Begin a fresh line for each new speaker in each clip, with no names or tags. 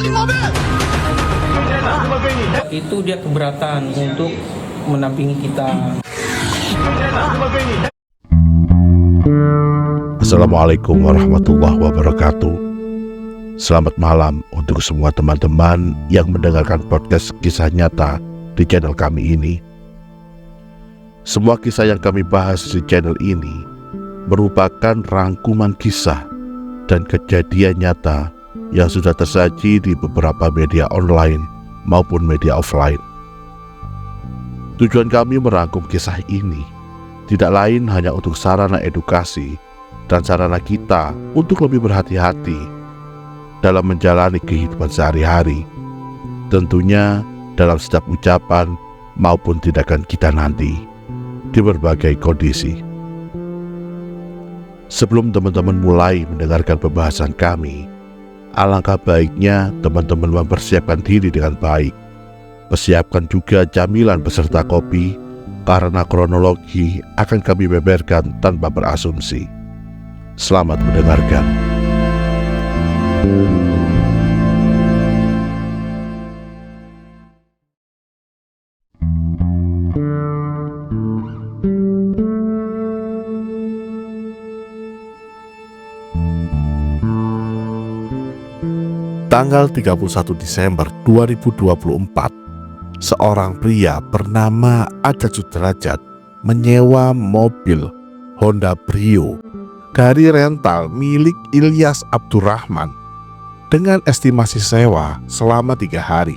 maling mobil.
Itu dia keberatan untuk menampingi kita.
Assalamualaikum warahmatullahi wabarakatuh. Selamat malam untuk semua teman-teman yang mendengarkan podcast kisah nyata di channel kami ini. Semua kisah yang kami bahas di channel ini merupakan rangkuman kisah dan kejadian nyata yang sudah tersaji di beberapa media online maupun media offline. Tujuan kami merangkum kisah ini tidak lain hanya untuk sarana edukasi dan sarana kita untuk lebih berhati-hati dalam menjalani kehidupan sehari-hari, tentunya dalam setiap ucapan maupun tindakan kita nanti di berbagai kondisi. Sebelum teman-teman mulai mendengarkan pembahasan kami, alangkah baiknya teman-teman mempersiapkan diri dengan baik. Persiapkan juga camilan beserta kopi, karena kronologi akan kami beberkan tanpa berasumsi. Selamat mendengarkan. Tanggal 31 Desember 2024, seorang pria bernama Ajat Sudrajat menyewa mobil Honda Brio dari rental milik Ilyas Abdurrahman dengan estimasi sewa selama 3 hari.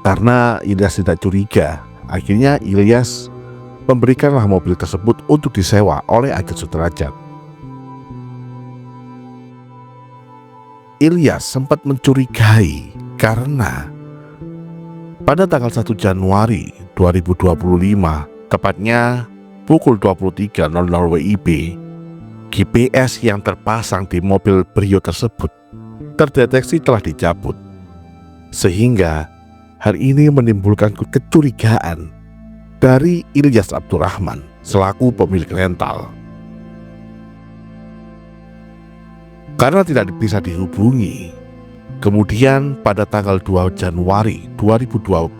Karena Ilyas tidak curiga, akhirnya Ilyas memberikanlah mobil tersebut untuk disewa oleh Ajat Sudrajat. Ilyas sempat mencurigai karena pada tanggal 1 Januari 2025, tepatnya pukul 23.00 WIB, GPS yang terpasang di mobil Brio tersebut terdeteksi telah dicabut, sehingga hal ini menimbulkan kecurigaan dari Ilyas Abdurrahman selaku pemilik rental. Karena tidak bisa dihubungi, kemudian pada tanggal 2 Januari 2025,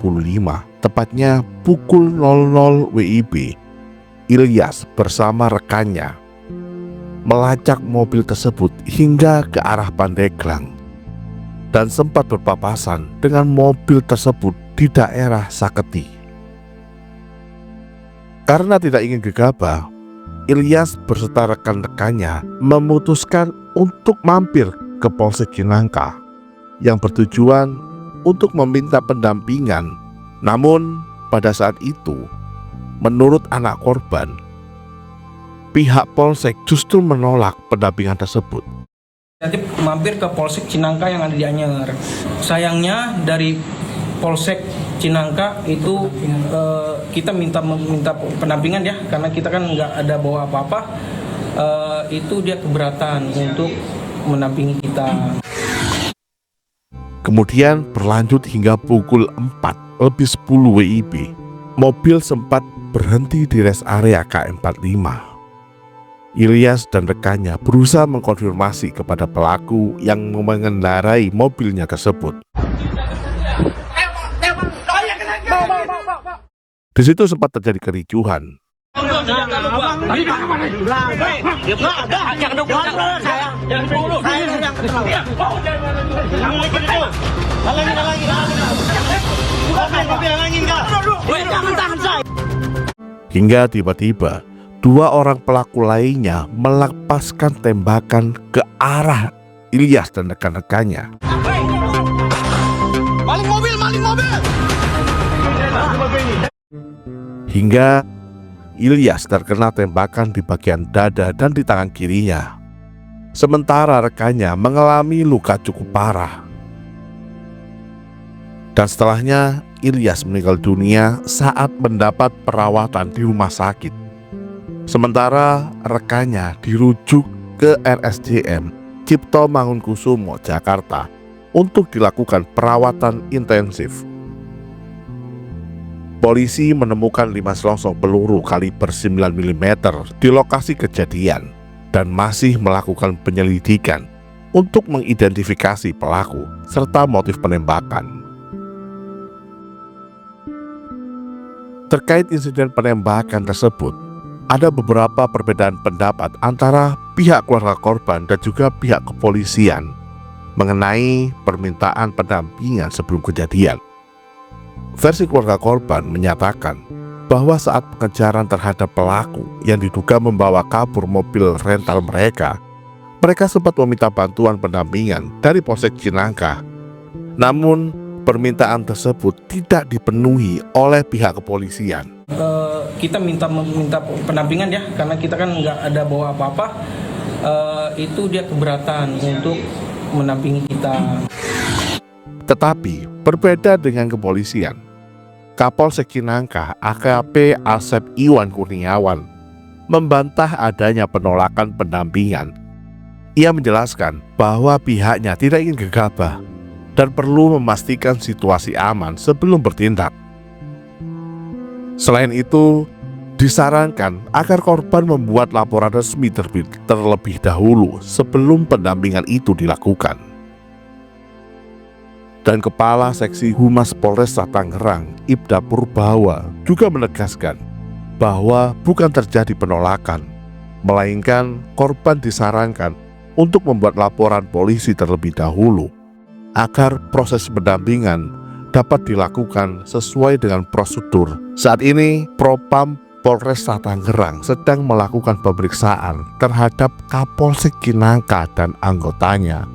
tepatnya pukul 00 WIB, Ilyas bersama rekannya melacak mobil tersebut hingga ke arah Pandeglang dan sempat berpapasan dengan mobil tersebut di daerah Saketi. Karena tidak ingin gegabah, Ilyas beserta rekan-rekannya memutuskan untuk mampir ke Polsek Cinangka yang bertujuan untuk meminta pendampingan. Namun pada saat itu, menurut anak korban, pihak Polsek justru menolak pendampingan tersebut.
Jadi mampir ke Polsek Cinangka yang ada di Anyer. Sayangnya dari Polsek Cinangka itu kita minta pendampingan ya, karena kita kan nggak ada bawa apa-apa. Itu dia keberatan untuk menampingi kita.
Kemudian berlanjut hingga pukul 4:10 WIB. Mobil sempat berhenti di rest area KM45. Ilyas dan rekannya berusaha mengkonfirmasi kepada pelaku yang mengendarai mobilnya tersebut. Di situ sempat terjadi kericuhan. Hingga tiba-tiba 2 orang pelaku lainnya melepaskan tembakan ke arah Ilyas dan rekan-rekannya.
Maling mobil.
Hingga Ilyas terkena tembakan di bagian dada dan di tangan kirinya. Sementara rekannya mengalami luka cukup parah. Dan setelahnya Ilyas meninggal dunia saat mendapat perawatan di rumah sakit. Sementara rekannya dirujuk ke RSJM Cipto Mangunkusumo, Jakarta untuk dilakukan perawatan intensif. Polisi menemukan 5 selongsong peluru kaliber 9 mm di lokasi kejadian dan masih melakukan penyelidikan untuk mengidentifikasi pelaku serta motif penembakan. Terkait insiden penembakan tersebut, ada beberapa perbedaan pendapat antara pihak keluarga korban dan juga pihak kepolisian mengenai permintaan pendampingan sebelum kejadian. Versi keluarga korban menyatakan bahwa saat pengejaran terhadap pelaku yang diduga membawa kabur mobil rental mereka sempat meminta bantuan pendampingan dari Polsek Cinangka. Namun, permintaan tersebut tidak dipenuhi oleh pihak kepolisian.
Kita minta pendampingan ya, karena kita kan nggak ada bawa apa-apa. Itu dia keberatan untuk mendampingi kita.
Tetapi berbeda dengan kepolisian, Kapolsek Cinangka AKP Asep Iwan Kurniawan membantah adanya penolakan pendampingan. Ia menjelaskan bahwa pihaknya tidak ingin gegabah dan perlu memastikan situasi aman sebelum bertindak. Selain itu, disarankan agar korban membuat laporan resmi terlebih dahulu sebelum pendampingan itu dilakukan. Dan Kepala Seksi Humas Polresta Tangerang, Ibda Purbawa, juga menegaskan bahwa bukan terjadi penolakan, melainkan korban disarankan untuk membuat laporan polisi terlebih dahulu agar proses pendampingan dapat dilakukan sesuai dengan prosedur. Saat ini, Propam Polresta Tangerang sedang melakukan pemeriksaan terhadap Kapolsek Cinangka dan anggotanya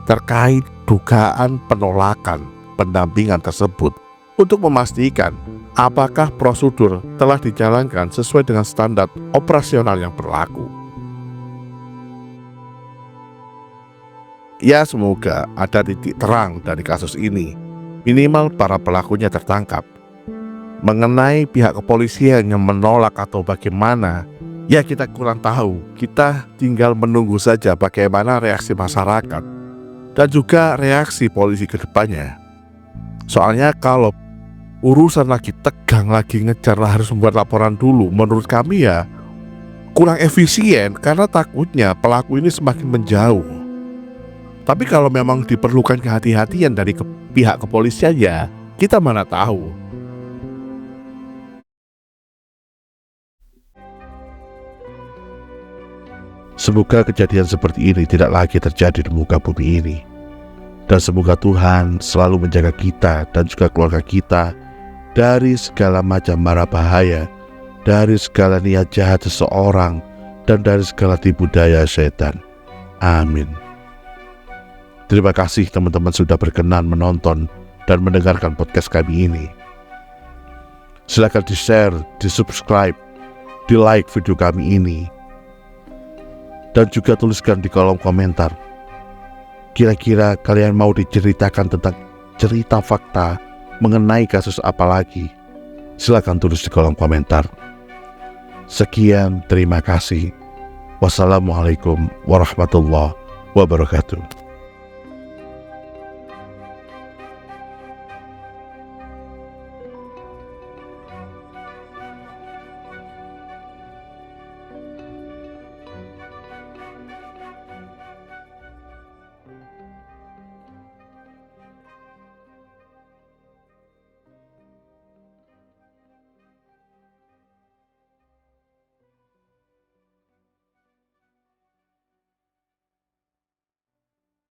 terkait dugaan penolakan pendampingan tersebut untuk memastikan apakah prosedur telah dijalankan sesuai dengan standar operasional yang berlaku. Ya, semoga ada titik terang dari kasus ini, minimal para pelakunya tertangkap. Mengenai pihak kepolisian yang menolak atau bagaimana, ya kita kurang tahu. Kita tinggal menunggu saja bagaimana reaksi masyarakat dan juga reaksi polisi ke depannya. Soalnya kalau urusan lagi tegang, lagi ngejar, harus membuat laporan dulu, menurut kami ya kurang efisien, karena takutnya pelaku ini semakin menjauh. Tapi kalau memang diperlukan kehati-hatian dari pihak kepolisian, ya kita mana tahu. Semoga kejadian seperti ini tidak lagi terjadi di muka bumi ini. Dan semoga Tuhan selalu menjaga kita dan juga keluarga kita dari segala macam mara bahaya, dari segala niat jahat seseorang, dan dari segala tipu daya setan. Amin. Terima kasih teman-teman sudah berkenan menonton dan mendengarkan podcast kami ini. Silakan di-share, di-subscribe, di-like video kami ini. Dan juga tuliskan di kolom komentar, kira-kira kalian mau diceritakan tentang cerita fakta mengenai kasus apa lagi? Silakan tulis di kolom komentar. Sekian, terima kasih. Wassalamualaikum warahmatullahi wabarakatuh.